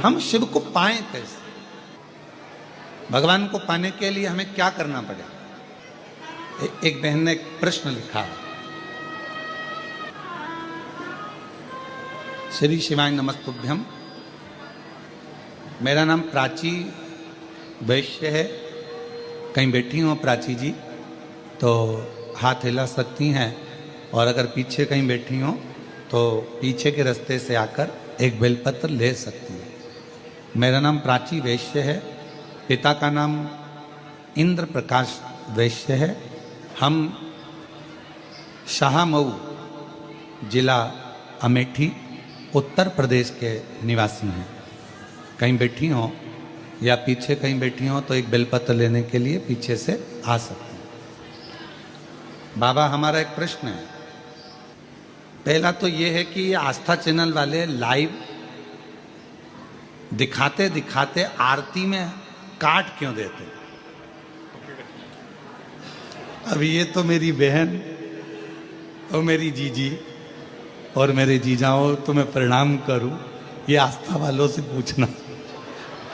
हम शिव को पाएं कैसे? भगवान को पाने के लिए हमें क्या करना पड़ेगा? एक बहन ने एक प्रश्न लिखा, श्री शिवाय नमस्तुभ्यम, मेरा नाम प्राची वैश्य है। कहीं बैठी हो प्राची जी तो हाथ हिला सकती हैं, और अगर पीछे कहीं बैठी हो तो पीछे के रास्ते से आकर एक बेलपत्र ले सकती हैं। मेरा नाम प्राची वैश्य है, पिता का नाम इंद्र प्रकाश वैश्य है। हम शाहमऊ जिला अमेठी उत्तर प्रदेश के निवासी हैं। कहीं बैठी हो या पीछे कहीं बैठी हो तो एक बेलपत्र लेने के लिए पीछे से आ सकते हैं। बाबा, हमारा एक प्रश्न है। पहला तो ये है कि ये आस्था चैनल वाले लाइव दिखाते दिखाते आरती में काट क्यों देते? अब ये तो मेरी बहन और मेरी जीजी और मेरे जीजाओं तो मैं प्रणाम करूं, ये आस्था वालों से पूछना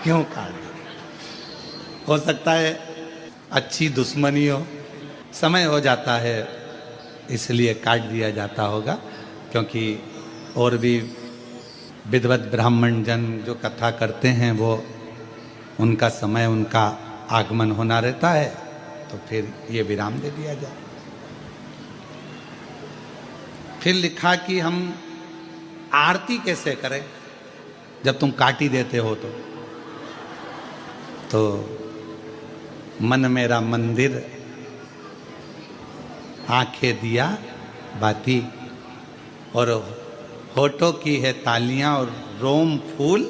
क्यों काट दे? हो सकता है अच्छी दुश्मनी हो, समय हो जाता है इसलिए काट दिया जाता होगा, क्योंकि और भी विद्वत ब्राह्मण जन जो कथा करते हैं वो उनका समय, उनका आगमन होना रहता है, तो फिर ये विराम दे दिया जाए। फिर लिखा कि हम आरती कैसे करें जब तुम काट ही देते हो तो मन मेरा मंदिर, आंखें दिया बाती, और होठों की है तालियां और रोम फूल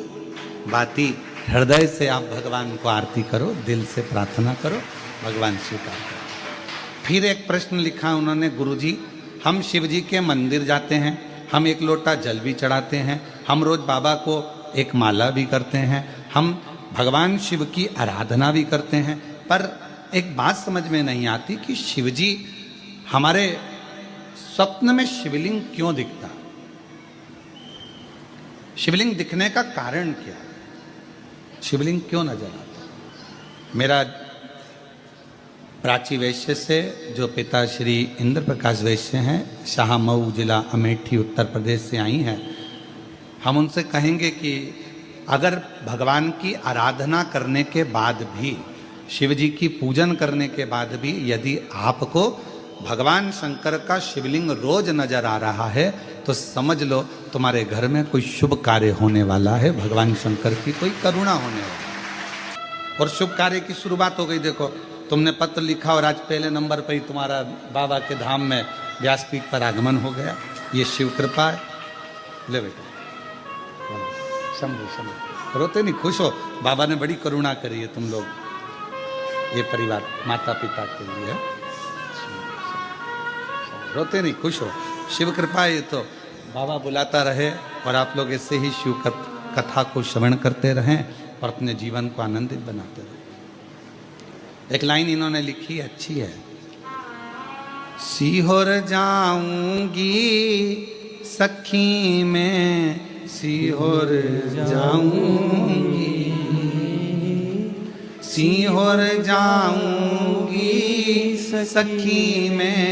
बाती। हृदय से आप भगवान को आरती करो, दिल से प्रार्थना करो, भगवान स्वीकार करो। फिर एक प्रश्न लिखा उन्होंने, गुरुजी हम शिव जी के मंदिर जाते हैं, हम एक लोटा जल भी चढ़ाते हैं, हम रोज बाबा को एक माला भी करते हैं, हम भगवान शिव की आराधना भी करते हैं, पर एक बात समझ में नहीं आती कि शिव जी हमारे स्वप्न में शिवलिंग क्यों दिखता? शिवलिंग दिखने का कारण क्या? शिवलिंग क्यों नजर आता? मेरा प्राची वैश्य से जो पिता श्री इंद्र प्रकाश वैश्य हैं, शाहमऊ जिला अमेठी उत्तर प्रदेश से आई हैं, हम उनसे कहेंगे कि अगर भगवान की आराधना करने के बाद भी, शिव जी की पूजन करने के बाद भी यदि आपको भगवान शंकर का शिवलिंग रोज नजर आ रहा है तो समझ लो तुम्हारे घर में कोई शुभ कार्य होने वाला है, भगवान शंकर की कोई करुणा होने वाली है और शुभ कार्य की शुरुआत हो गई। देखो, तुमने पत्र लिखा और आज पहले नंबर पर ही तुम्हारा बाबा के धाम में व्यासपीठ पर आगमन हो गया। ये शिव कृपा है। ले बेटा, शंभु शंभु, रोते नहीं, खुश हो, बाबा ने बड़ी करुणा करी है तुम लोग, ये परिवार माता पिता के लिए। रोते नहीं, खुश हो, शिव कृपा है। तो बाबा बुलाता रहे और आप लोग ऐसे ही शिव कथा को श्रवण करते रहें और अपने जीवन को आनंदित बनाते रहें। एक लाइन इन्होंने लिखी, अच्छी है। सीहोर जाऊंगी सखी में, सीहोर जाऊंगी, सीहोर जाऊंगी सखी में,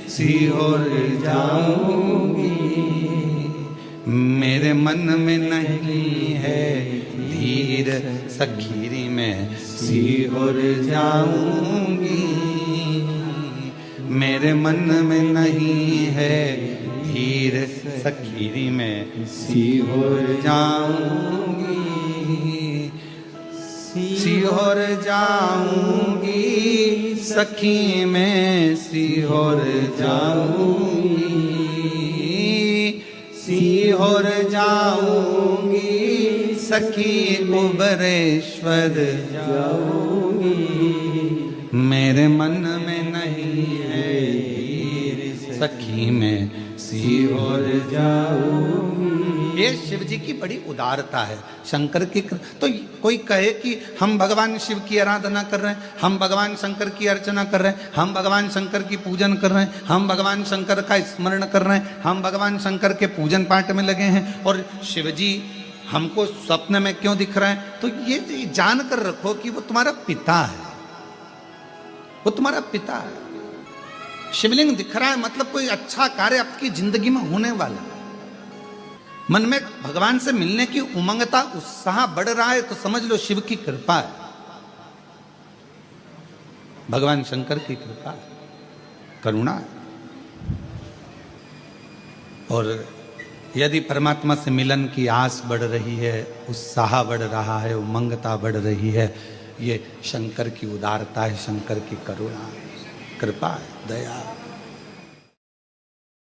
सीहोर जाऊंगी। मेरे मन में नहीं है धीर सखीरी में, सीहोर जाऊंगी। मेरे मन में नहीं है धीर सखीरी में, सीहोर जाऊंगी। सीहोर जाऊंगी सखी में, सीहोर जाऊंगी। सीहोर जाऊंगी सखी कुबरेश्वर जाऊंगी। मेरे मन में नहीं है धीर सखी में, सीहोर जाऊंगी। ये शिव जी की बड़ी उदारता है, शंकर की। तो कोई कहे कि हम भगवान शिव की आराधना कर रहे हैं, हम भगवान शंकर की अर्चना कर रहे हैं, हम भगवान शंकर की पूजन कर रहे हैं, हम भगवान शंकर का स्मरण कर रहे हैं, हम भगवान शंकर के पूजन पाठ में लगे हैं, और शिव जी हमको स्वप्न में क्यों दिख रहा है, तो ये जान कर रखो कि वो तुम्हारा पिता है, वो तुम्हारा पिता है। शिवलिंग दिख रहा है मतलब कोई अच्छा कार्य आपकी जिंदगी में होने वाला। मन में भगवान से मिलने की उमंगता, उत्साह बढ़ रहा है तो समझ लो शिव की कृपा है, भगवान शंकर की कृपा है, करुणा है। और यदि परमात्मा से मिलन की आस बढ़ रही है, उत्साह बढ़ रहा है, उमंगता बढ़ रही है, ये शंकर की उदारता है, शंकर की करुणा है, कृपा है, दया है।